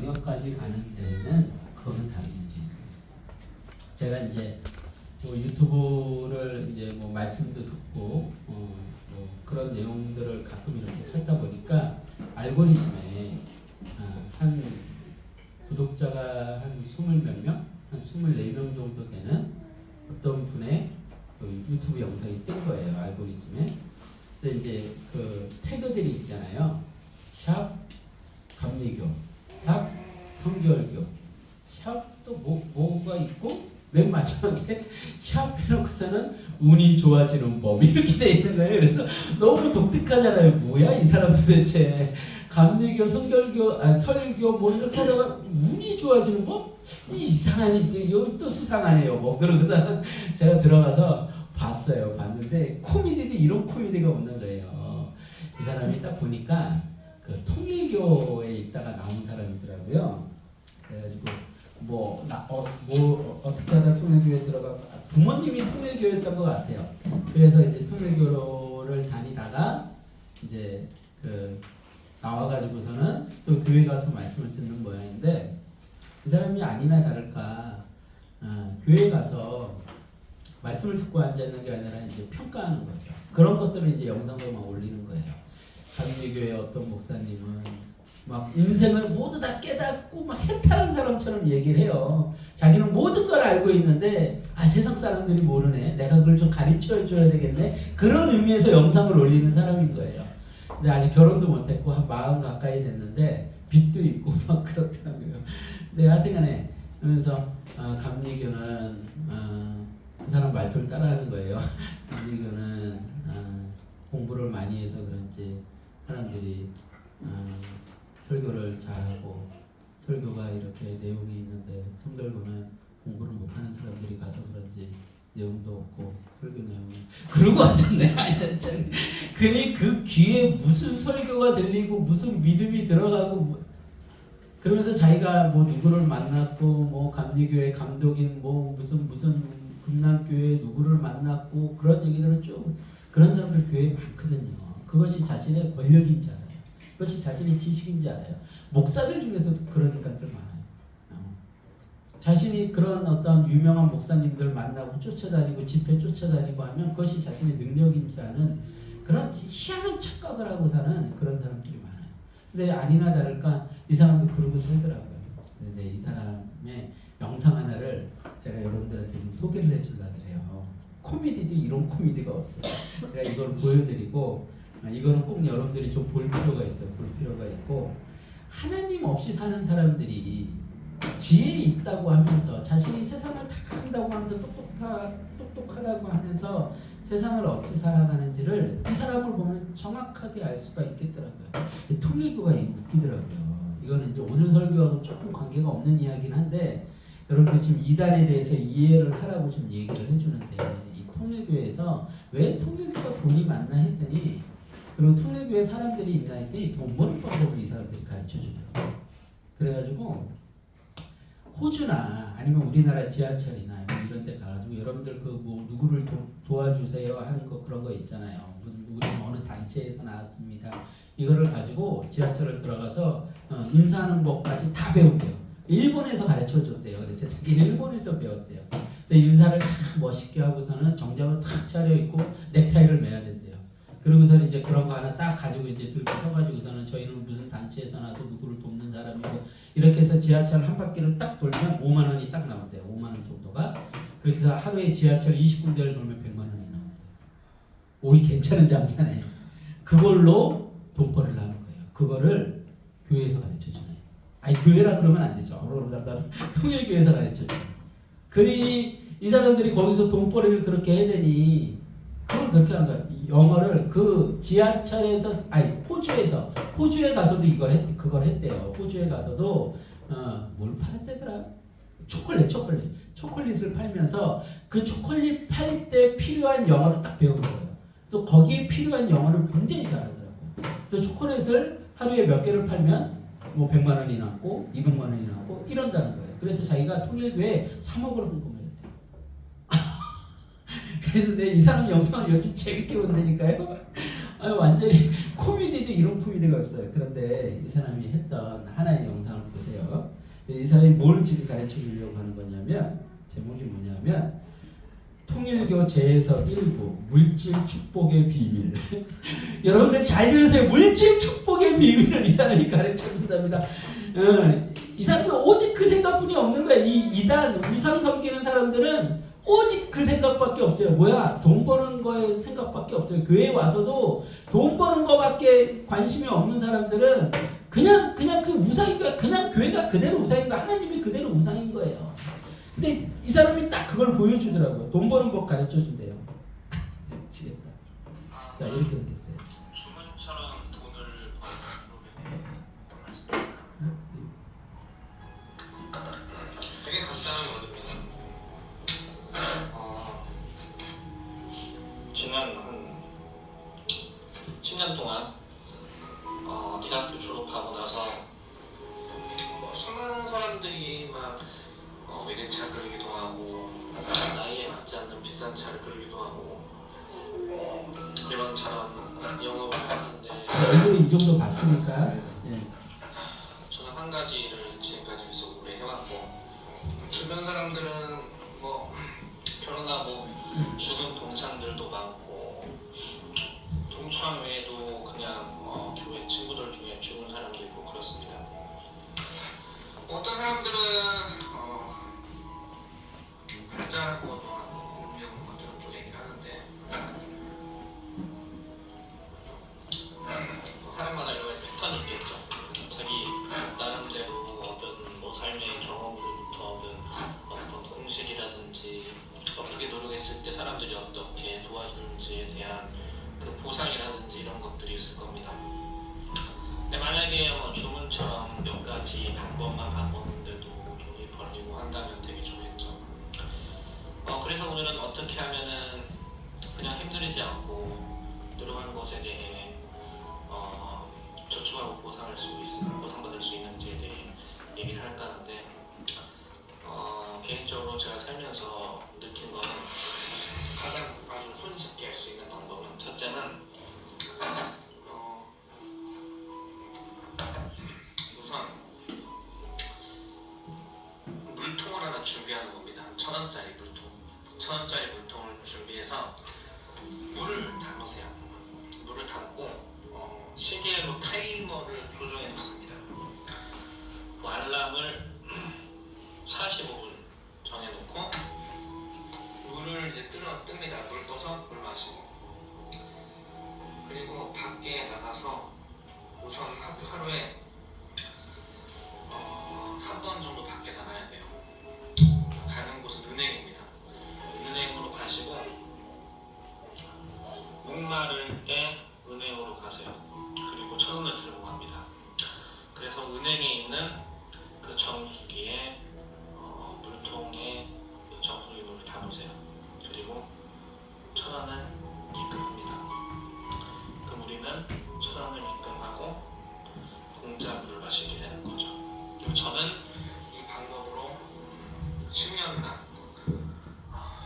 영역까지 가는 데는 그거는 다른 문제예요. 제가 이제 뭐 유튜브를 이제 뭐 말씀도 듣고 뭐 그런 내용들을 가끔 이렇게 찾다 보니까 알고리즘에 한 구독자가 한 20몇 명, 한 24명 정도 되는 어떤 분의 그 유튜브 영상이 뜬 거예요, 알고리즘에. 근데 이제 그 태그들이 있잖아요. 샵 감리교, 샵 성결교, 샵 또 뭐가 있고 맨 마지막에 샵 해놓고서는 운이 좋아지는 법 이렇게 돼 있는 거예요. 그래서 너무 독특하잖아요. 뭐야 이 사람 도대체 감리교, 성결교, 설교 뭐 이렇게 하다가 운이 좋아지는 법? 이상하니 이거 또 수상하네요. 뭐 그러고서 제가 들어가서 봤어요. 봤는데 코미디도 이런 코미디가 없는 거예요. 이 사람이 딱 보니까 그 통일교에 있다가 나온 사람이더라고요. 그래가지고 어떻게 하다 통일교에 들어가 부모님이 통일교였던 것 같아요. 그래서 이제 통일교를 다니다가 이제 그 나와가지고서는 또 교회 가서 말씀을 듣는 모양인데 이 사람이 아니나 다를까 교회 가서 말씀을 듣고 앉아있는 게 아니라 이제 평가하는 거죠. 그런 것들을 이제 영상으로 막 올리는 거예요. 감리교회 어떤 목사님은 막 인생을 모두 다 깨닫고 막 해탈한 사람처럼 얘기를 해요. 자기는 모든 걸 알고 있는데 세상 사람들이 모르네. 내가 그걸 좀 가르쳐 줘야 되겠네. 그런 의미에서 영상을 올리는 사람인 거예요. 근데 아직 결혼도 못했고 한 40 가까이 됐는데 빚도 있고 막 그렇더라고요. 근데 하여튼간에 그러면서 감리교는 그 사람 말투를 따라하는 거예요. 감리교는 공부를 많이 해서 그런지 사람들이 설교를 잘하고 설교가 이렇게 내용이 있는데 성결교는 공부를 못하는 사람들이 가서 그런지 내용도 없고 설교 내용이 그러고 앉았네. 그니 그 귀에 무슨 설교가 들리고 무슨 믿음이 들어가고 그러면서 자기가 뭐 누구를 만났고 뭐 감리교회 감독인 뭐 무슨 금남교회 누구를 만났고 그런 얘기들을 쭉 그런 사람들 교회에 많거든요. 그것이 자신의 권력인 줄 알아요. 그것이 자신의 지식인 줄 알아요. 목사들 중에서도 그런 인간들 많아요. 자신이 그런 어떤 유명한 목사님들 만나고 쫓아다니고 집회 쫓아다니고 하면 그것이 자신의 능력인 줄 아는 그런 희한한 착각을 하고 사는 그런 사람들이 많아요. 근데 아니나 다를까 이 사람도 그러고 살더라고요. 근데 이 사람의 영상 하나를 제가 여러분들한테 좀 소개를 해주려고 그래요. 코미디도 이런 코미디가 없어요. 제가 이걸 보여드리고 이거는 꼭 여러분들이 좀 볼 필요가 있어요. 볼 필요가 있고 하나님 없이 사는 사람들이 지혜 있다고 하면서 자신이 세상을 다 한다고 하면서 똑똑하다고 하면서 세상을 어찌 살아가는지를 이 사람을 보면 정확하게 알 수가 있겠더라고요. 통일교가 웃기더라고요. 이거는 이제 오늘 설교하고 조금 관계가 없는 이야기긴 한데 여러분들 지금 이단에 대해서 이해를 하라고 좀 얘기를 해주는데 이 통일교에서 왜 통일교가 돈이 많나 했더니 그리고 통일교에 사람들이 있나 했더니 돈 버는 방법을 이 사람들이 가르쳐 주더라고요. 그래가지고 호주나 아니면 우리나라 지하철이나 이런 데 가가지고 여러분들 그 뭐 누구를 도와주세요 하는 거 그런 거 있잖아요. 우리는 어느 단체에서 나왔습니다. 이거를 가지고 지하철을 들어가서 인사하는 법까지 다 배운대요. 일본에서 가르쳐 줬대요. 그래서 자기는 일본에서 배웠대요. 인사를 참 멋있게 하고서는 정장을 탁 차려입고 넥타이를 매야 된대요. 그러고서는 이제 그런 거 하나 딱 가지고 이제 들고 서가지고서는 저희는 무슨 단체에서 나서 누구를 돕는 사람이고 이렇게 해서 지하철 한 바퀴를 딱 돌면 5만 원이 딱 나온대요. 5만 원 정도가. 그래서 하루에 지하철 20군데를 돌면 100만 원이 나온대요. 오이 괜찮은 장사네. 그걸로 돈벌이를 하는 거예요. 그거를 교회에서 가르쳐주네. 아니 교회라 그러면 안 되죠. 통일교회에서 가르쳐주네. 그러니 이 사람들이 거기서 돈벌이를 그렇게 해야 되니 그걸 그렇게 하는 거야. 영어를 그 지하철에서 호주에 가서도 그걸 했대요. 호주에 가서도 뭘 팔았대더라? 초콜릿을 팔면서 그 초콜릿 팔 때 필요한 영어를 딱 배운 거예요. 또 거기에 필요한 영어를 굉장히 잘하더라고요. 그래서 초콜릿을 하루에 몇 개를 팔면 뭐 100만 원이 남고 200만 원이 남고 이런다는 거예요. 그래서 자기가 통일교에 3억을 헌금을 했대요. 그런데 이 사람 영상을 요즘 재밌게 본다니까요. 완전히 코미디도 이런 코미디가 없어요. 그런데 이 사람이 했던 하나의 영상을 보세요. 이 사람이 뭘 지금 가르쳐 주려고 하는 거냐면 제목이 뭐냐면 통일교 재해석 1부 물질 축복의 비밀. 여러분들 잘 들으세요. 물질 축복의 비밀을 이 사람이 가르쳐 준답니다. 이 사람은 오직 그 생각뿐이 없는 거야. 이 이단 우상 섬기는 사람들은 오직 그 생각밖에 없어요. 뭐야? 돈 버는 거에 생각밖에 없어요. 교회에 와서도 돈 버는 거밖에 관심이 없는 사람들은 그냥 그 우상인가, 그냥 교회가 그대로 우상인가, 하나님이 그대로 우상인 거예요. 근데 이 사람이 딱 그걸 보여주더라고요. 돈 버는 법 가르쳐 준대요. 미치겠다. 자, 이렇게 됐어요. 주문처럼 돈을 되게 간단한 거거든요. 지난 한 10년 동안 대학교 졸업하고 나서 수많은 사람들이 막 외제차 끌기도 하고 나이에 맞지 않는 비싼 차를 끌기도 하고 이런저런 영업을 하는데 얼굴이 이 정도 봤으니까. 저는 한 가지를 지금까지 계속 오래 해왔고 주변 사람들은 뭐 결혼하고 죽은 동창들도 많고 동창 외에도 그냥 교회 친구들 중에 죽은 사람도 있고 그렇습니다. 어떤 사람들은 가짜라고도 하고 운명 어쩌고 쪽 얘기를 하는데 사람마다 여러 가지 패턴이 있겠죠. 자기 나름대로 얻은 삶의 경험들부터 얻은 어떤 공식이라든지 어떻게 노력했을 때 사람들이 어떻게 도와주는지에 대한 그 보상이라든지 이런 것들이 있을 겁니다. 근데 만약에 주문처럼 몇 가지 방법만 바꿨는데도 돈이 벌리고 한다면 되게 좋겠죠. 그래서 오늘은 어떻게 하면은 그냥 힘들이지 않고 노력한 것에 대해 저축하고 보상받을 수 있는지에 대해 얘기를 할까 하는데 개인적으로 제가 살면서 느낀 거는 가장 아주 손쉽게 할 수 있는 방법은 첫째는 우선 물통을 하나 준비하는 겁니다. 1,000원짜리 물통. 1,000원짜리 물통을 준비해서 물을 담으세요. 물을 담고 시계로 타이머를 조정해 놓습니다. 알람을 45분 정해놓고 물을 이제 뜹니다. 물 떠서 물 마시고 그리고 밖에 나가서 우선 하루에 한 번 정도 밖에 나가야 돼요. 가는 곳은 은행입니다. 은행으로 가시고 목마를 때 은행으로 가세요. 그리고 1,000원을 들고 갑니다. 그래서 은행에 있는 그 정수기에 물통에 정수기 물을 담으세요. 그리고 1,000원을 입금합니다. 그럼 우리는 1,000원을 입금하고 공짜 물을 마시게 되는 거죠. 저는 이 방법으로 10년간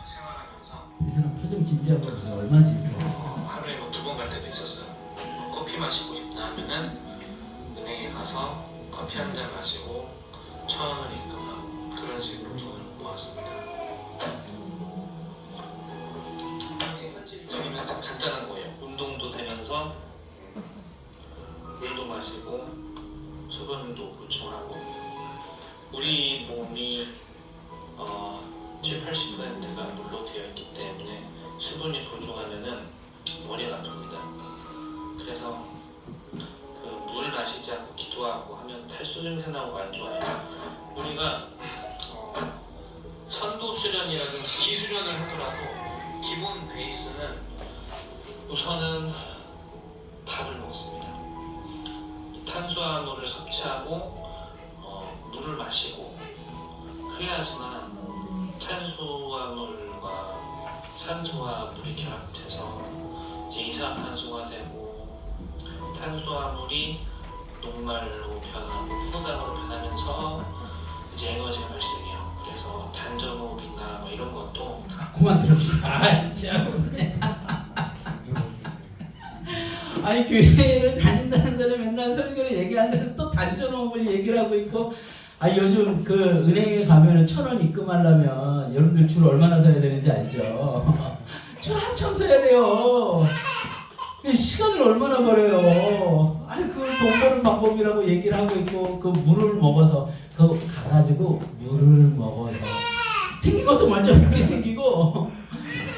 생활하면서 이 사람 표정 진지한 거 보세요. 얼마나 진지해. 하루에 뭐 2번 갈 때도 있었어요. 커피 마시고 싶다 하면은 은행에 가서 커피 한 잔 마시고 1,000원을 입금하고 그런 식으로 돈을 모았습니다. 현실적이면서 간단한 거예요. 운동도 되면서 물도 마시고 수분도 보충하고 우리 몸이 70-80%가 물로 되어 있기 때문에 수분이 부족하면은 머리가 아픕니다. 그래서 물 마시지 않고 기도하고 하면 탈수 증세 나오고 안 좋아요. 우리가 천도 수련이라든지 기수련을 하더라도 기본 베이스는 우선은 밥을 먹습니다. 탄수화물을 섭취하고 물을 마시고 그래야지만 탄수화물과 산소와 물이 결합해서 이제 이산화탄소가 되고 탄수화물이 녹말로 변하고 포도당으로 변하면서 이제 에너지가 발생해요. 그래서 단전호흡이나 뭐 이런 것도 그만 들읍시다. 진짜. 아니 교회를 다닌다는 사람이 맨날 설교를 얘기하는데 또 단전호흡을 얘기를 하고 있고, 요즘 그 은행에 가면은 1,000원 입금하려면 여러분들 줄 얼마나 서야 되는지 알죠? 줄 한참 서야 돼요. 시간을 얼마나 걸어요. 그 돈 버는 방법이라고 얘기를 하고 있고, 그 물을 먹어서, 그 가가지고 물을 먹어서 생긴 것도 먼저 그렇게 생기고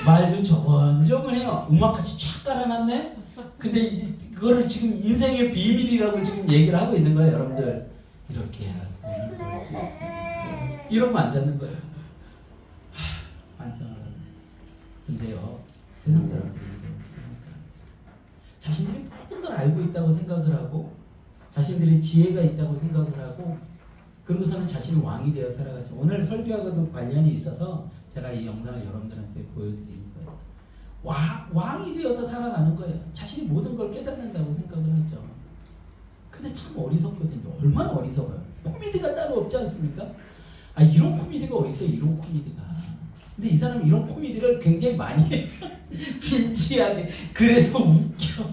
말도 저번저번해요. 음악같이 쫙 깔아놨네. 근데 그거를 지금 인생의 비밀이라고 지금 얘기를 하고 있는 거예요. 여러분들 이렇게 해야 돈을 벌 수 있습니다. 이러면 안 잡는 거예요. 안 잡아요. 근데요, 세상 사람들이 자신들이 모든 걸 알고 있다고 생각을 하고, 자신들이 지혜가 있다고 생각을 하고, 그러고서는 자신이 왕이 되어 살아가죠. 오늘 설교하고도 관련이 있어서 제가 이 영상을 여러분들한테 보여드리는 거예요. 왕이 되어서 살아가는 거예요. 자신이 모든 걸 깨닫는다고 생각을 하죠. 근데 참 어리석거든요. 얼마나 어리석어요. 코미디가 따로 없지 않습니까? 이런 코미디가 어딨어요, 이런 코미디가. 근데 이 사람은 이런 코미디를 굉장히 많이 해요. 진지하게. 그래서 웃겨.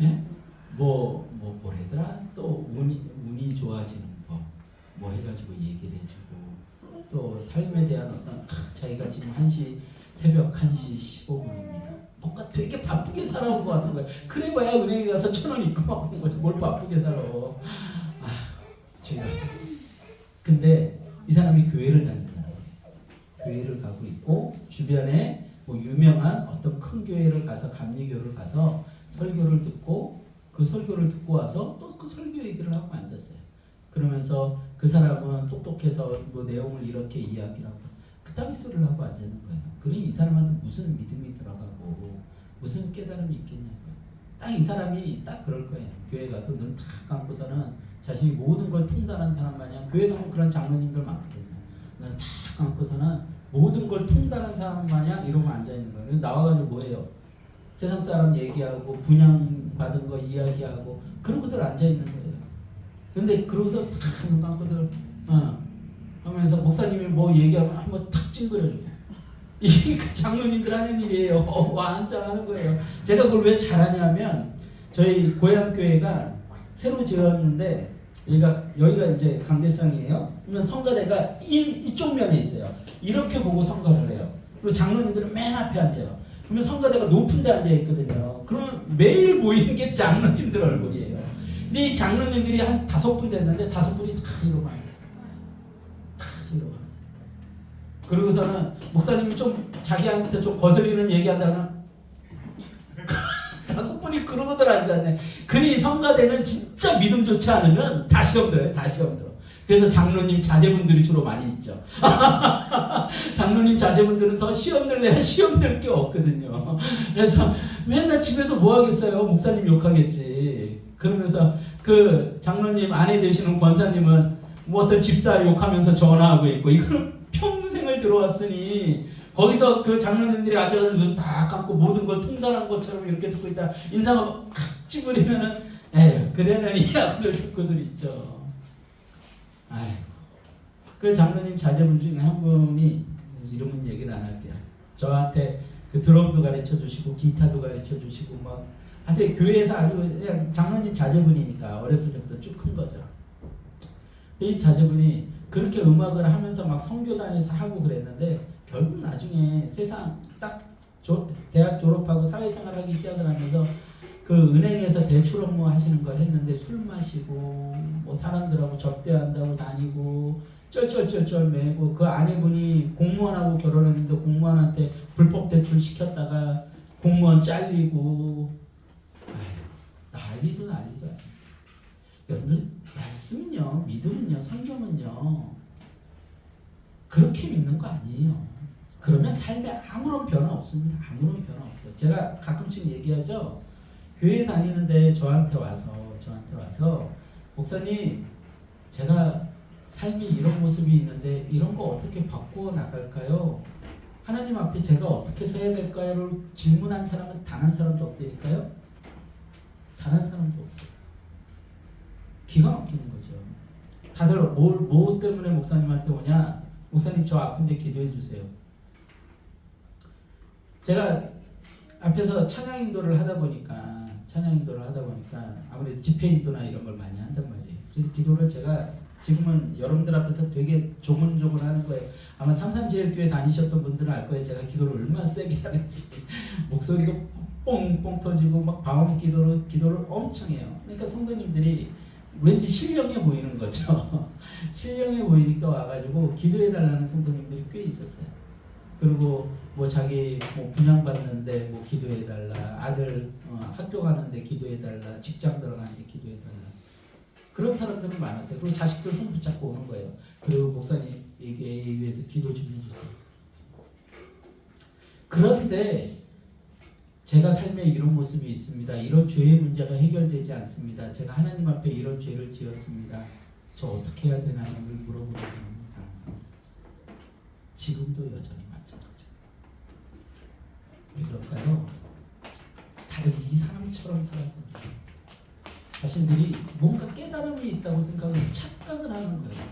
예? 뭐래더라? 또 운이 좋아지는 법. 뭐 해가지고 얘기를 해주고. 또 삶에 대한 어떤, 자기가 지금 새벽 1시 15분입니다. 뭔가 되게 바쁘게 살아온 것 같은 거예요. 그래봐야 은행에 가서 1,000원 입금하고 온 거지. 뭘 바쁘게 살아. 근데 이 사람이 교회를 다닌다. 교회를 가고 있고, 주변에 유명한 어떤 큰 교회를 가서, 감리교를 가서 설교를 듣고, 그 설교를 듣고 와서 또 그 설교 얘기를 하고 앉았어요. 그러면서 그 사람은 똑똑해서 내용을 이렇게 이야기를 하고 그따위 소리를 하고 앉는 거예요. 그러니 이 사람한테 무슨 믿음이 들어가고 무슨 깨달음이 있겠냐고요. 딱 이 사람이 딱 그럴 거예요. 교회 가서 눈 탁 감고서는 자신이 모든 걸 통달한 사람 마냥, 교회 가면 그런 장로님들 많거든요. 눈 탁 감고서는 모든 걸 통달한 사람 마냥 이러고 앉아있는 거예요. 나와가지고 뭐예요? 세상 사람 얘기하고 분양받은 거 이야기하고 그러고들 앉아있는 거예요. 근데 그러고서 탁 눈 감고들 하면서 목사님이 뭐 얘기하면 한번 탁 찡그려주고, 이게 그 장로님들 하는 일이에요. 완장하는 거예요. 제가 그걸 왜 잘하냐면, 저희 고향교회가 새로 지었는데 여기가 이제 강대상이에요. 그러면 성가대가 이쪽 면에 있어요. 이렇게 보고 성가를 해요. 그리고 장로님들은 맨 앞에 앉아요. 그러면 성가대가 높은 데 앉아 있거든요. 그러면 매일 보이는 게 장로님들 얼굴이에요. 근데 이 장로님들이 한 5분 됐는데 5분이 다 이러고 앉았어요. 다 이러고. 그러고서는 목사님이 좀 자기한테 좀 거슬리는 얘기하다가 5분이 그러고들 앉았네. 그니 성가대는 진짜 믿음 좋지 않으면 다 시험 들어요. 다 시험 들어. 그래서 장로님 자제분들이 주로 많이 있죠. 장로님 자제분들은 더 시험들 내야 시험될 게 없거든요. 그래서 맨날 집에서 뭐 하겠어요? 목사님 욕하겠지. 그러면서 그 장로님 아내 되시는 권사님은 뭐 어떤 집사 욕하면서 전화하고 있고, 이거는 평생을 들어왔으니 거기서 그 장로님들이 앉아서 눈 다 감고 모든 걸 통달한 것처럼 이렇게 듣고 있다 인상을 막 찌푸리면은 에휴 그래는 이야기들 듣고들 있죠. 아이고. 그 장로님 자제분 중에 한 분이, 이름은 얘기를 안 할게요. 저한테 그 드럼도 가르쳐 주시고 기타도 가르쳐 주시고 막 하여튼 교회에서 아주 그냥 장로님 자제분이니까 어렸을 때부터 쭉 큰 거죠. 이 자제분이 그렇게 음악을 하면서 막 선교단에서 하고 그랬는데, 결국 나중에 세상 딱 대학 졸업하고 사회생활하기 시작을 하면서 그 은행에서 대출 업무 하시는 걸 했는데 술 마시고 뭐 사람들하고 접대한다고 다니고 쩔쩔쩔쩔 매고, 그 아내분이 공무원하고 결혼했는데 공무원한테 불법 대출 시켰다가 공무원 잘리고, 난리도 난리도 아니에요. 여러분들 말씀은요, 믿음은요, 성경은요 그렇게 믿는 거 아니에요. 그러면 삶에 아무런 변화 없습니다. 아무런 변화 없어요. 제가 가끔씩 얘기하죠. 교회 다니는데 저한테 와서 목사님, 제가 삶이 이런 모습이 있는데 이런 거 어떻게 바꾸어 나갈까요? 하나님 앞에 제가 어떻게 서야 될까요?를 질문한 사람은 단 한 사람도 없다니까요. 단 한 사람도 없어요. 기가 막히는 거죠. 다들 뭐 때문에 목사님한테 오냐? 목사님 저 아픈데 기도해 주세요. 제가 앞에서 찬양 인도를 하다 보니까 아무래도 집회 인도나 이런 걸 많이 한단 말이에요. 그래서 기도를 제가 지금은 여러분들 앞에서 되게 조곤조곤 하는 거예요. 아마 삼산제일교회 다니셨던 분들은 알 거예요. 제가 기도를 얼마나 세게 하는지. 목소리가 뽕뽕 터지고 막 방언 기도를 엄청 해요. 그러니까 성도님들이 왠지 신령해 보이는 거죠. 신령해 보이니까 와가지고 기도해달라는 성도님들이 꽤 있었어요. 그리고 뭐 자기 뭐 분양받는데 뭐 기도해달라, 아들 학교 가는데 기도해달라, 직장 들어가는데 기도해달라. 그런 사람들은 많았어요. 그리고 자식들 손 붙잡고 오는 거예요. 그리고 목사님 이게 위해서 기도 좀 해주세요. 그런데 제가 삶에 이런 모습이 있습니다. 이런 죄의 문제가 해결되지 않습니다. 제가 하나님 앞에 이런 죄를 지었습니다. 저 어떻게 해야 되나요? 물어보는 겁니다. 지금도 여전히 마찬가지입니다. 왜 그럴까요? 다들 이 사람처럼 살았거든요. 자신들이 뭔가 깨달음이 있다고 생각을 착각을 하는 거예요.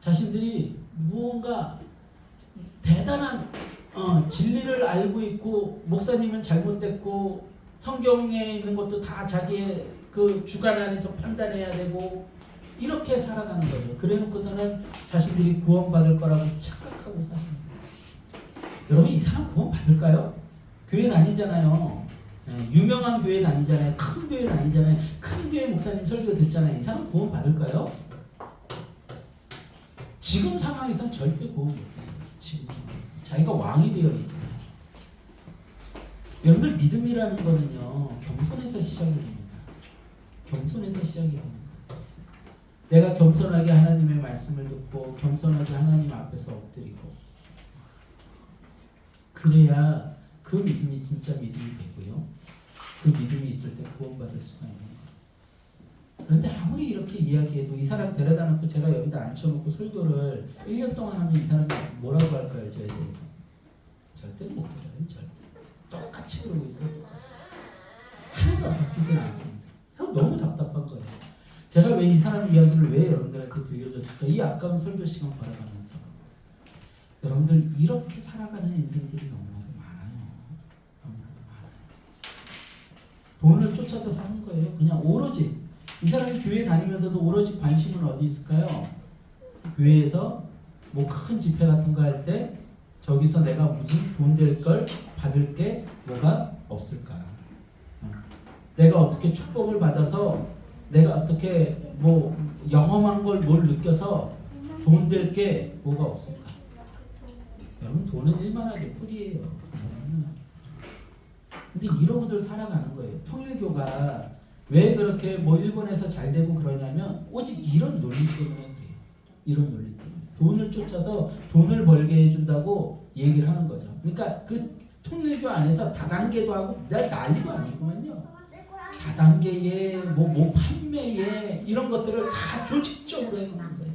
자신들이 무언가 대단한 진리를 알고 있고 목사님은 잘못됐고 성경에 있는 것도 다 자기의 그 주관 안에서 판단해야 되고 이렇게 살아가는 거죠. 그래놓고서는 자신들이 구원받을 거라고 착각하고 사는 거예요. 여러분 이 사람 구원받을까요? 교회 다니잖아요. 유명한 교회 다니잖아요. 큰 교회 다니잖아요. 큰 교회 목사님 설교 듣잖아요. 이 사람 구원받을까요? 지금 상황에선 절대 구원 못해요. 지금 자기가 왕이 되어 있잖아요. 여러분들 믿음이라는 거는요 겸손에서 시작이 됩니다. 겸손에서 시작이 됩니다. 내가 겸손하게 하나님의 말씀을 듣고 겸손하게 하나님 앞에서 엎드리고 그래야 그 믿음이 진짜 믿음이 되고요. 그 믿음이 있을 때 구원받을 수가 있는 거예요. 그런데 아무리 이렇게 이야기해도 이 사람 데려다 놓고 제가 여기다 앉혀놓고 설교를 1년 동안 하면 이 사람이 뭐라고 할까요? 저에 대해서 절대 못 그래요. 절대 똑같이 그러고 있어요. 똑같이. 하나도 바뀌지 않습니다. 너무 답답한 거예요. 제가 왜 이 사람 이야기를 왜 여러분들한테 들려줬을까? 이 아까운 설교 시간 벌어가면서 여러분들 이렇게 살아가는 인생들이 너무나도 많아요. 너무나도 많아요. 돈을 쫓아서 사는 거예요. 그냥 오로지 이 사람이 교회 다니면서도 오로지 관심은 어디 있을까요? 교회에서 뭐 큰 집회 같은 거 할 때 저기서 내가 무슨 돈될 걸 받을 게 뭐가 없을까? 내가 어떻게 축복을 받아서 내가 어떻게 뭐 영험한 걸 뭘 느껴서 돈 될 게 뭐가 없을까? 여러분 돈은 일만하게 뿌리예요. 근데 이러고들 살아가는 거예요. 통일교가 왜 그렇게 뭐 일본에서 잘 되고 그러냐면 오직 이런 논리 때문에 그래요. 이런 논리 때문에. 돈을 쫓아서 돈을 벌게 해준다고 얘기를 하는 거죠. 그러니까 그 통일교 안에서 다단계도 하고 난리도 아니구만요. 다단계에 뭐 판매에 이런 것들을 다 조직적으로 해놓는 거예요.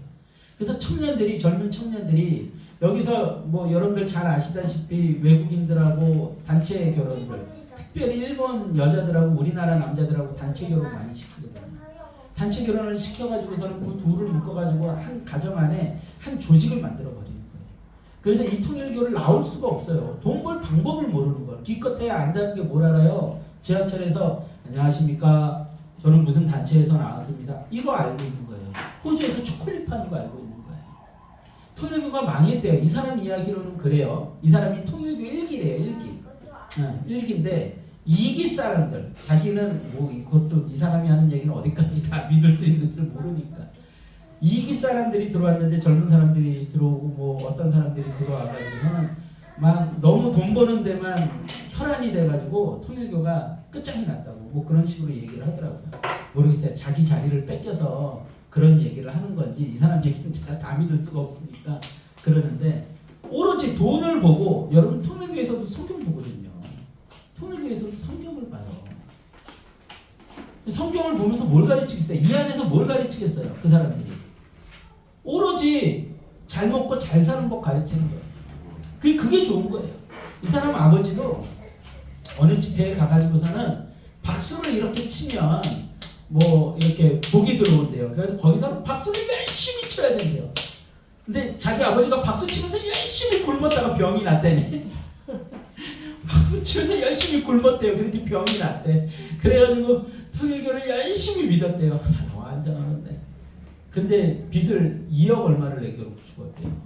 그래서 젊은 청년들이 여기서 뭐 여러분들 잘 아시다시피 외국인들하고 단체 결혼들, 특별히 일본 여자들하고 우리나라 남자들하고 단체 결혼 많이 시키거든요. 단체 결혼을 시켜가지고서는 그 둘을 묶어가지고 한 가정 안에 한 조직을 만들어 버리는 거예요. 그래서 이 통일교를 나올 수가 없어요. 돈 벌 방법을 모르는 거예요. 기껏 해야 안다는 게 뭘 알아요? 지하철에서 안녕하십니까? 저는 무슨 단체에서 나왔습니다. 이거 알고 있는 거예요. 호주에서 초콜릿 파는 거 알고 있는 거예요. 통일교가 망했대요. 이 사람 이야기로는 그래요. 이 사람이 통일교 1기래요. 1기인데 2기 사람들, 자기는 뭐 이것도 이 사람이 하는 얘기는 어디까지 다 믿을 수 있는지 모르니까 2기 사람들이 들어왔는데 젊은 사람들이 들어오고 뭐 어떤 사람들이 들어와가지고는 막 너무 돈 버는 데만 혈안이 돼가지고 통일교가 끝장이 났다고 뭐 그런 식으로 얘기를 하더라고요. 모르겠어요. 자기 자리를 뺏겨서 그런 얘기를 하는 건지 이 사람 얘기는 제가 다 믿을 수가 없으니까 그러는데 오로지 돈을 보고 여러분 통일교에서도 성경 보거든요. 통일교에서도 성경을 봐요. 성경을 보면서 뭘 가르치겠어요? 이 안에서 뭘 가르치겠어요? 그 사람들이 오로지 잘 먹고 잘 사는 법 가르치는 거예요. 그게 좋은 거예요. 이 사람 아버지도 어느 집회에 가가지고서는 박수를 이렇게 치면 뭐 이렇게 복이 들어온대요. 그래서 거기서 박수를 열심히 쳐야 된대요. 근데 자기 아버지가 박수 치면서 열심히 굶었다가 병이 났대네. 박수 치면서 열심히 굶었대요. 그랬더니 병이 났대. 그래가지고 통일교를 열심히 믿었대요. 나도 완전하는데. 근데 빚을 2억 얼마를 내겨놓고 죽었대요.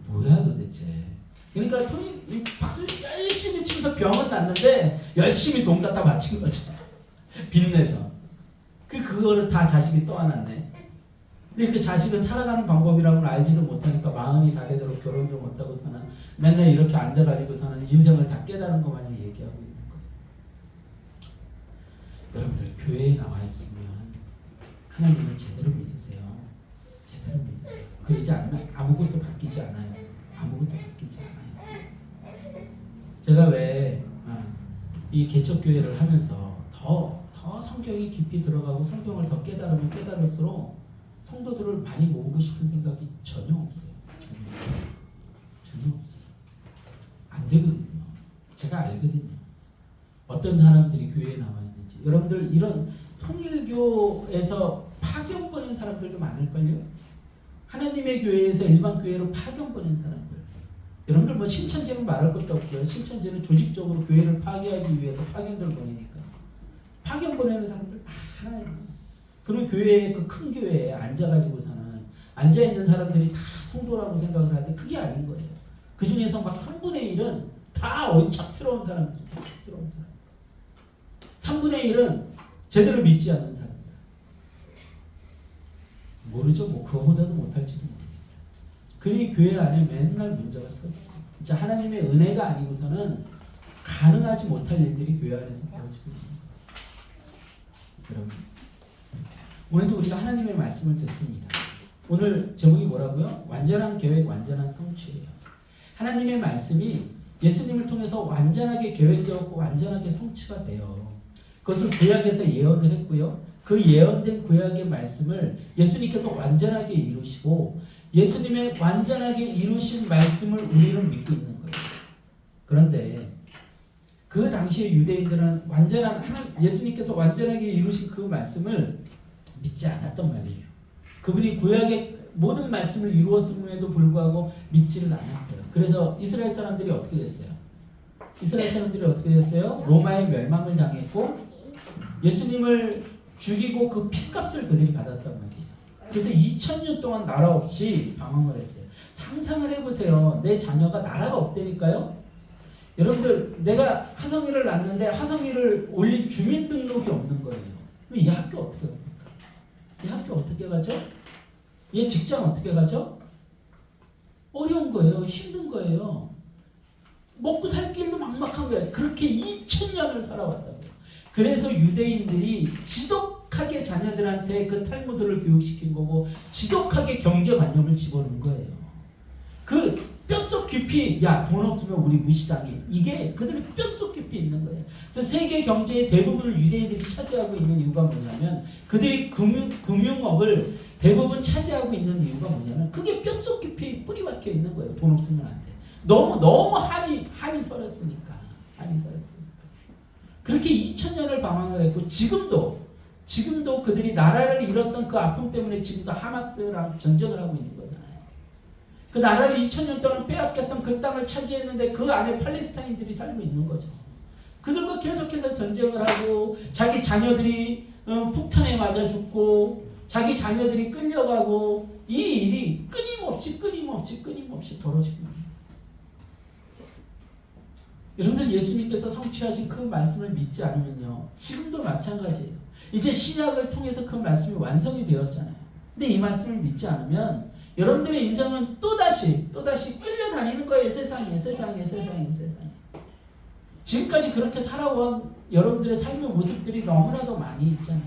뭐야 도대체. 그러니까 박수 열심히 치면서 병은 났는데 열심히 돈 갖다 바친 거죠. 빚내서. 그거를 다 자식이 떠안았네. 근데 그 자식은 살아가는 방법이라고는 알지도 못하니까 마음이 다되도록 결혼도 못하고 사는, 맨날 이렇게 앉아가지고 사는, 인생을 다 깨달은 것 마냥 얘기하고 있는 거예요. 여러분들 교회에 나와 있으면 하나님을 제대로 믿으세요. 제대로 믿으세요. 그러지 않으면 아무것도 바뀌지 않아요. 아무것도 바뀌지 않아요. 제가 왜 이 개척교회를 하면서 더 성경이 깊이 들어가고 성경을 더 깨달으면 깨달을수록 성도들을 많이 모으고 싶은 생각이 전혀 없어요. 전혀 없어요. 안 되거든요. 제가 알거든요. 어떤 사람들이 교회에 나와 있는지. 여러분들 이런 통일교에서 파견 보낸 사람들도 많을걸요. 하나님의 교회에서 일반 교회로 파견 보낸 사람들. 여러분들 뭐 신천지는 말할 것도 없고요. 신천지는 조직적으로 교회를 파괴하기 위해서 파견들을 보내니까. 파견 보내는 사람들 많아요. 그러면 교회에, 그 큰 교회에 앉아가지고서는 앉아있는 사람들이 다 성도라고 생각을 하는데 그게 아닌 거예요. 그 중에서 막 3분의 1은 다 착스러운 사람들이에요. 착스러운 사람. 3분의 1은 제대로 믿지 않는 사람들. 모르죠. 뭐 그거보다도 못할지도 모르겠어요. 그러니 교회 안에 맨날 문제가 터져요. 진짜 하나님의 은혜가 아니고서는 가능하지 못할 일들이 교회 안에서 벌어지고 있습니다. 여러분, 오늘도 우리가 하나님의 말씀을 듣습니다. 오늘 제목이 뭐라고요? 완전한 계획, 완전한 성취예요. 하나님의 말씀이 예수님을 통해서 완전하게 계획되었고 완전하게 성취가 돼요. 그것을 구약에서 예언을 했고요. 그 예언된 구약의 말씀을 예수님께서 완전하게 이루시고 예수님의 완전하게 이루신 말씀을 우리는 믿고 있는 거예요. 그런데 그 당시에 유대인들은 예수님께서 완전하게 이루신 그 말씀을 믿지 않았단 말이에요. 그분이 구약의 모든 말씀을 이루었음에도 불구하고 믿지를 않았어요. 그래서 이스라엘 사람들이 어떻게 됐어요? 로마의 멸망을 당했고 예수님을 죽이고 그 핏값을 그들이 받았단 말이에요. 그래서 2000년 동안 나라 없이 방황을 했어요. 상상을 해보세요. 내 자녀가 나라가 없다니까요. 여러분들, 내가 하성이를 낳는데 하성이를 올린 주민등록이 없는 거예요. 그럼 이 학교 어떻게 갑니까? 이 학교 어떻게 가죠? 얘 직장 어떻게 가죠? 어려운 거예요. 힘든 거예요. 먹고 살 길도 막막한 거예요. 그렇게 2000년을 살아왔다고요. 그래서 유대인들이 지독하게 자녀들한테 그 탈무드를 교육시킨 거고 지독하게 경제관념을 집어넣은 거예요. 그 뼛속 깊이, 야, 돈 없으면 우리 무시당해. 이게 그들의 뼛속 깊이 있는 거예요. 그래서 세계 경제의 대부분을 유대인들이 차지하고 있는 이유가 뭐냐면 그들이 금융업을 대부분 차지하고 있는 이유가 뭐냐면 그게 뼛속 깊이 뿌리 박혀 있는 거예요. 돈 없으면 안 돼. 너무 한이 설었으니까. 그렇게 2000년을 방황을 했고 지금도 그들이 나라를 잃었던 그 아픔 때문에 지금도 하마스랑 전쟁을 하고 있는 거잖아요. 그 나라를 2000년 동안 빼앗겼던 그 땅을 차지했는데 그 안에 팔레스타인들이 살고 있는 거죠. 그들과 계속해서 전쟁을 하고 자기 자녀들이 폭탄에 맞아 죽고 자기 자녀들이 끌려가고 이 일이 끊임없이 벌어지고 있는 여러분들, 예수님께서 성취하신 그 말씀을 믿지 않으면요, 지금도 마찬가지예요. 이제 신약을 통해서 그 말씀이 완성이 되었잖아요. 근데 이 말씀을 믿지 않으면 여러분들의 인생은 또다시 끌려다니는 거예요. 세상에. 지금까지 그렇게 살아온 여러분들의 삶의 모습들이 너무나도 많이 있잖아요.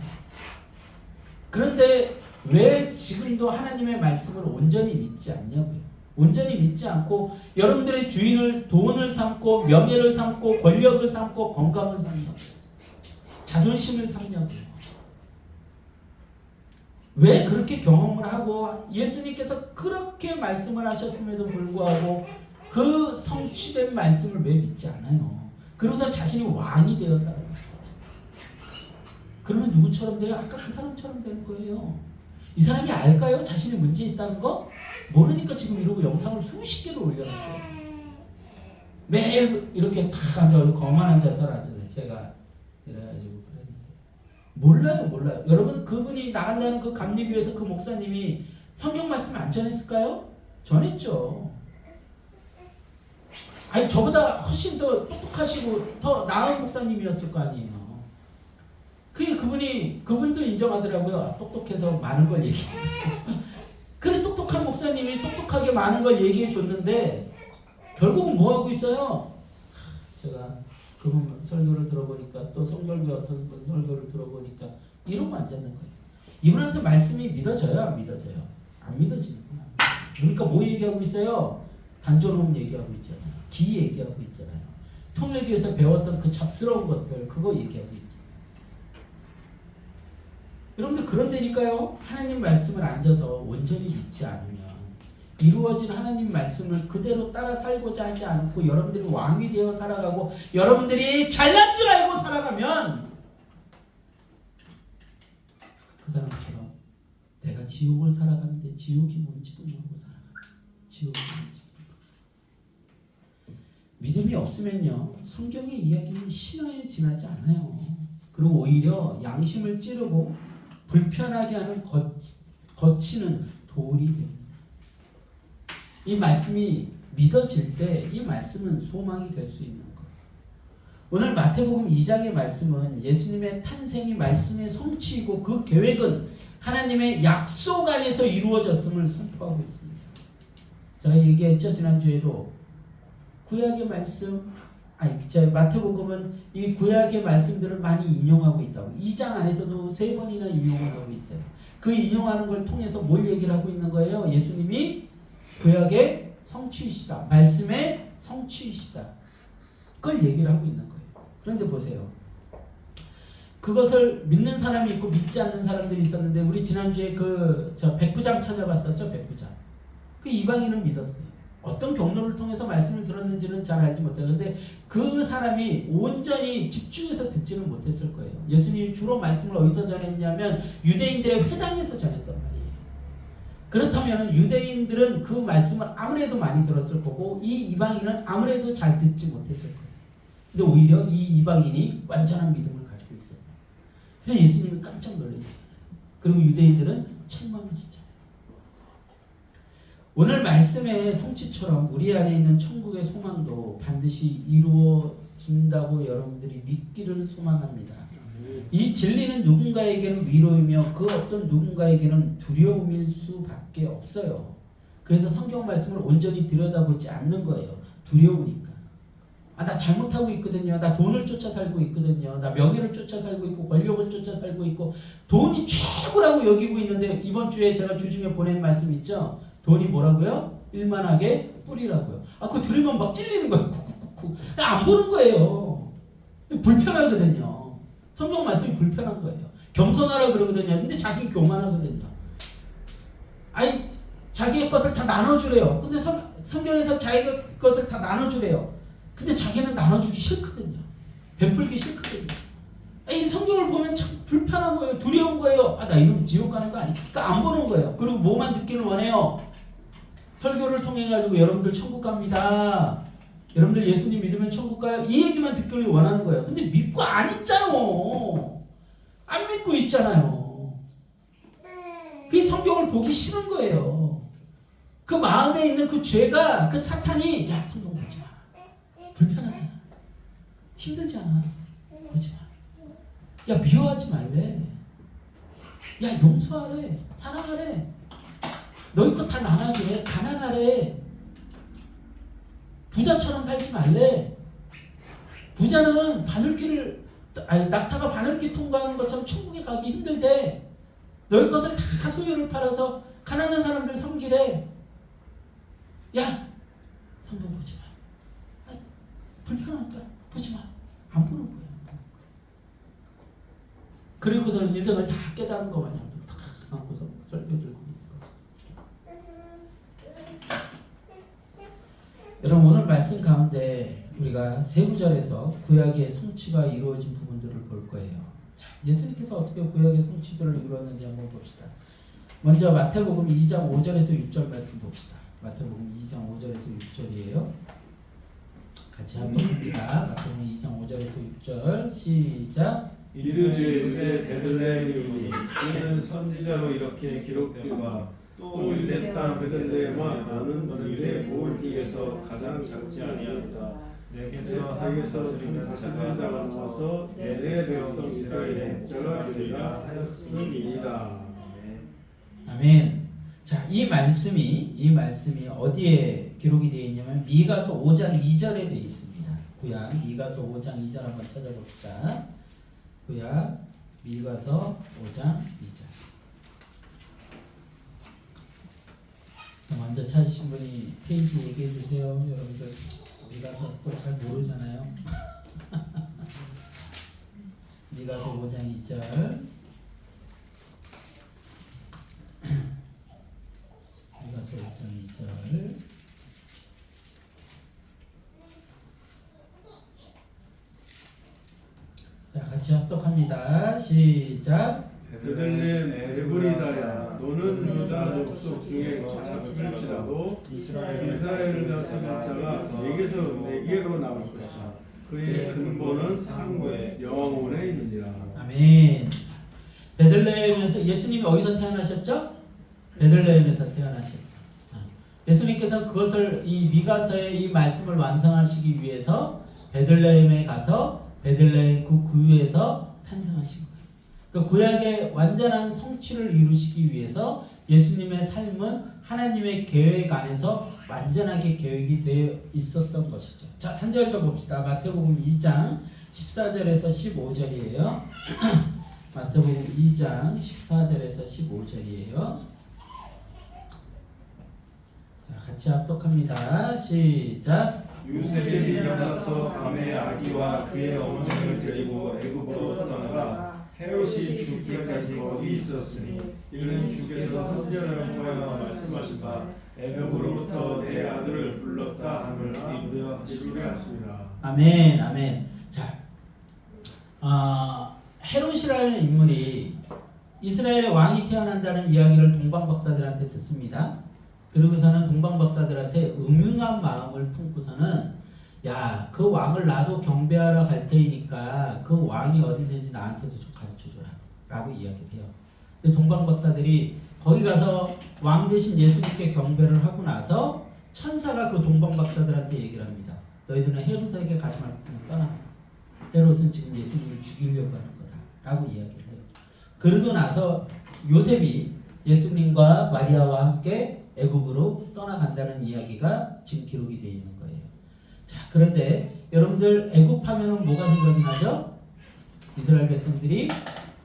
그런데 왜 지금도 하나님의 말씀을 온전히 믿지 않냐고요. 온전히 믿지 않고 여러분들의 주인을 돈을 삼고 명예를 삼고 권력을 삼고 건강을 삼냐고요. 자존심을 삼냐고요. 왜 그렇게 경험을 하고 예수님께서 그렇게 말씀을 하셨음에도 불구하고 그 성취된 말씀을 왜 믿지 않아요? 그러다 자신이 왕이 되어 살아요. 그러면 누구처럼 돼요? 아까 그 사람처럼 되는 거예요. 이 사람이 알까요? 자신이 문제 있다는 거? 모르니까 지금 이러고 영상을 수십 개를 올려놨어요. 매일 이렇게 탁 앉아서 거만한 자세로 앉아서 제가 이래가지고 몰라요. 여러분 그분이 나간다는 그 감리교에서 그 목사님이 성경 말씀 안 전했을까요? 전했죠. 아니 저보다 훨씬 더 똑똑하시고 더 나은 목사님이었을 거 아니에요. 그분도 인정하더라고요. 똑똑해서 많은 걸 얘기해요. 그래 똑똑한 목사님이 똑똑하게 많은 걸 얘기해 줬는데 결국은 뭐 하고 있어요? 제가 그분 설교를 들어보니까 또 성결교 어떤 분 설교를 들어보니까 이러고 앉았는 거예요. 이분한테 말씀이 믿어져요, 안 믿어져요? 안 믿어지는구나. 그러니까 뭐 얘기하고 있어요? 단조로움 얘기하고 있잖아요. 기 얘기하고 있잖아요. 통일교에서 배웠던 그 잡스러운 것들 그거 얘기하고 있잖아요. 여러분들 그런데니까요. 하나님 말씀을 앉아서 온전히 믿지 않으면 이루어진 하나님 말씀을 그대로 따라 살고자 하지 않고 여러분들이 왕이 되어 살아가고 여러분들이 잘난 줄 알고 살아가면 그 사람처럼 내가 지옥을 살아가는데 지옥이 뭔지도 모르고 살아가요. 지옥이 뭔지도 모르고. 믿음이 없으면요. 성경의 이야기는 신화에 지나지 않아요. 그리고 오히려 양심을 찌르고 불편하게 하는 거치는 돌이 됩니다. 이 말씀이 믿어질 때 이 말씀은 소망이 될 수 있는 거예요. 오늘 마태복음 2장의 말씀은 예수님의 탄생이 말씀의 성취이고 그 계획은 하나님의 약속 안에서 이루어졌음을 선포하고 있습니다. 제가 얘기했죠. 지난주에도 구약의 말씀 마태복음은 이 구약의 말씀들을 많이 인용하고 있다고. 2장 안에서도 3번이나 인용을 하고 있어요. 그 인용하는 걸 통해서 뭘 얘기를 하고 있는 거예요? 예수님이 구약의 성취이시다. 말씀의 성취이시다. 그걸 얘기를 하고 있는 거예요. 그런데 보세요. 그것을 믿는 사람이 있고 믿지 않는 사람들이 있었는데 우리 지난주에 백부장 찾아봤었죠. 백부장. 그 이방인은 믿었어요. 어떤 경로를 통해서 말씀을 들었는지는 잘 알지 못해요. 근데 그 사람이 온전히 집중해서 듣지는 못했을 거예요. 예수님이 주로 말씀을 어디서 전했냐면 유대인들의 회당에서 전했단 말이에요. 그렇다면 유대인들은 그 말씀을 아무래도 많이 들었을 거고 이 이방인은 아무래도 잘 듣지 못했을 거예요. 근데 오히려 이 이방인이 완전한 믿음을 가지고 있었다. 그래서 예수님이 깜짝 놀라셨어요. 그리고 유대인들은 책망하시죠. 오늘 말씀의 성취처럼 우리 안에 있는 천국의 소망도 반드시 이루어진다고 여러분들이 믿기를 소망합니다. 이 진리는 누군가에게는 위로이며 그 어떤 누군가에게는 두려움일 수밖에 없어요. 그래서 성경 말씀을 온전히 들여다보지 않는 거예요. 두려우니까. 나 잘못하고 있거든요. 나 돈을 쫓아 살고 있거든요. 나 명예를 쫓아 살고 있고 권력을 쫓아 살고 있고 돈이 최고라고 여기고 있는데 이번 주에 제가 주중에 보낸 말씀 있죠? 돈이 뭐라고요? 일만하게 뿌리라고요. 그거 들으면 막 찔리는 거예요. 쿡쿡쿡쿡. 안 보는 거예요. 불편하거든요. 성경 말씀이 불편한 거예요. 겸손하라 그러거든요. 근데 자기 교만하거든요. 자기의 것을 다 나눠주래요. 근데 성경에서 자기의 것을 다 나눠주래요. 근데 자기는 나눠주기 싫거든요. 베풀기 싫거든요. 이 성경을 보면 참 불편한 거예요. 두려운 거예요. 나 이러면 지옥 가는 거 아니야? 그러니까 안 보는 거예요. 그리고 뭐만 듣기를 원해요? 설교를 통해 가지고 여러분들 천국 갑니다. 여러분들 예수님 믿으면 천국 가요. 이 얘기만 듣기를 원하는 거예요. 근데 믿고 안 있잖아. 안 믿고 있잖아요. 그 성경을 보기 싫은 거예요. 그 마음에 있는 그 죄가 그 사탄이 야 성경 보지 마. 불편하잖아. 힘들잖아. 보지 마. 야 미워하지 말래. 야 용서하래. 사랑하래. 너희 거 다 나눠주래. 가난하래. 부자처럼 살지 말래. 부자는 낙타가 바늘길 통과하는 것처럼 천국에 가기 힘들대. 너희 것을 다 소유를 팔아서 가난한 사람들 섬기래. 야 성경 보지 마. 불편하니까 보지 마. 안 보는 거야. 그리고서 인생을 다 깨달은 거 마냥 탁 하고서 설교 들고. 여러분 오늘 말씀 가운데 우리가 세 구절에서 구약의 성취가 이루어진 부분들을 볼 거예요. 자, 예수님께서 어떻게 구약의 성취들을 이루었는지 한번 봅시다. 먼저 마태복음 2장 5절에서 6절 말씀 봅시다. 마태복음 2장 5절에서 6절이에요. 같이 한번 봅니다. 마태복음 2장 5절에서 6절 시작. 이르되 베들레헴이니 그는 선지자로 이렇게 기록되와 또 유대 땅 베들레헴아 너는 유대 고을 중에서 가장 작지 아니하다. 내게서 큰 자가 나와서 내 백성 이스라엘의 목자가 되리라 하였음이니이다. 아멘. 자, 이 말씀이 어디에 기록이 되어 있냐면 미가서 5장 2절에 되어 있습니다. 구약 미가서 5장 2절 한번 찾아봅시다. 구약 미가서 5장 2절. 먼저 찾으신 분이 페이지 얘기해 주세요. 여러분들 미가서 또 잘 모르잖아요. 미가서 5장 2절. 미가서 5장 2절. 자, 같이 합독합니다. 시작. 베들레헴 에브리다야 너는 유다 족속 중에 작을지라도 이스라엘을 다스릴 자가 내게로 나올 것이다. 그의 근본은 상고의 영원에 있느니라. 아멘. 베들레헴에서 예수님이 어디서 태어나셨죠? 베들레헴에서 태어나셨죠. 예수님께서 그것을 이 미가서의 이 말씀을 완성하시기 위해서 베들레헴에 가서 베들레헴 그 구유에서 탄생하신 거예요. 그 구약의 완전한 성취를 이루시기 위해서 예수님의 삶은 하나님의 계획 안에서 완전하게 계획이 되어 있었던 것이죠. 자, 한 절 더 봅시다. 마태복음 2장 14절에서 15절이에요. 마태복음 2장 14절에서 15절이에요. 자, 같이 합독합니다. 시작. 요셉이 일어나서 밤에 아기와 그의 어머니를 데리고 애굽으로 떠나가 헤롯이 죽기까지 거기 있었으니 이는 주께서 선지자를 통하여 말씀하시사 애굽으로부터 내 아들을 불렀다 함을 이루려 하시리라. 아멘, 아멘. 자, 헤롯이라는 인물이 이스라엘의 왕이 태어난다는 이야기를 동방박사들한테 듣습니다. 그러고서는 동방박사들한테 음흉한 마음을 품고서는 야, 그 왕을 나도 경배하러 갈 테니까 그 왕이 어디든지 나한테도 좀 가르쳐줘라 라고 이야기해요. 근데 동방박사들이 거기 가서 왕 대신 예수님께 경배를 하고 나서 천사가 그 동방박사들한테 얘기를 합니다. 너희들은 헤롯에게 가지 말고 떠나. 헤롯은 지금 예수님을 죽이려고 하는 거다 라고 이야기를 해요. 그러고 나서 요셉이 예수님과 마리아와 함께 애굽으로 떠나간다는 이야기가 지금 기록이 되어 있는 거예요. 자, 그런데 여러분들 애굽하면은 뭐가 생각이 나죠? 이스라엘 백성들이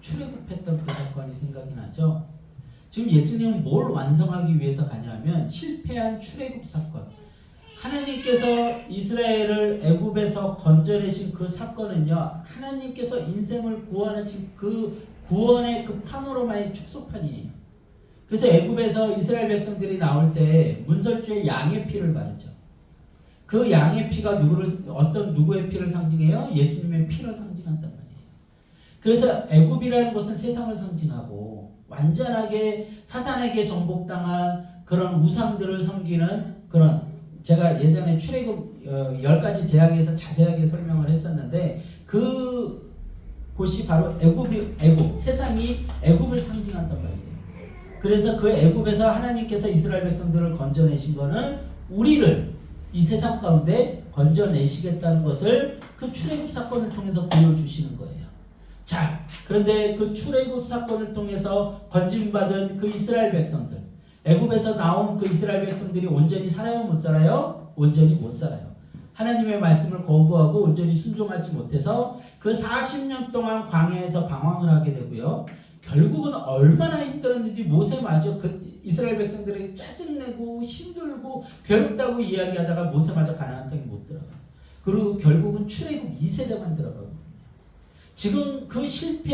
출애굽했던 그 사건이 생각이 나죠. 지금 예수님은 뭘 완성하기 위해서 가냐면 실패한 출애굽 사건. 하나님께서 이스라엘을 애굽에서 건져내신 그 사건은요, 하나님께서 인생을 구원하신 그 구원의 그 파노라마의 축소판이에요. 그래서 애굽에서 이스라엘 백성들이 나올 때 문설주에 양의 피를 바르죠. 그 양의 피가 누구의 피를 상징해요? 예수님의 피를 상징한단 말이에요. 그래서 애굽이라는 것은 세상을 상징하고 완전하게 사탄에게 정복당한 그런 우상들을 섬기는 그런, 제가 예전에 출애굽 10가지 재앙에서 자세하게 설명을 했었는데 그 곳이 바로 애굽, 세상이 애굽을 상징한단 말이에요. 그래서 그 애굽에서 하나님께서 이스라엘 백성들을 건져내신 거는 우리를 이 세상 가운데 건져내시겠다는 것을 그 출애굽 사건을 통해서 보여주시는 거예요. 자, 그런데 그 출애굽 사건을 통해서 건짐받은 그 이스라엘 백성들, 애굽에서 나온 그 이스라엘 백성들이 온전히 살아요, 못 살아요? 온전히 못 살아요. 하나님의 말씀을 거부하고 온전히 순종하지 못해서 그 40년 동안 광야에서 방황을 하게 되고요. 결국은 얼마나 힘들었는지 모세마저 그 이스라엘 백성들에게 짜증내고 힘들고 괴롭다고 이야기하다가 모세마저 가나안 땅에 못 들어가. 그리고 결국은 출애굽 2세대만 들어가거든요. 지금 그 실패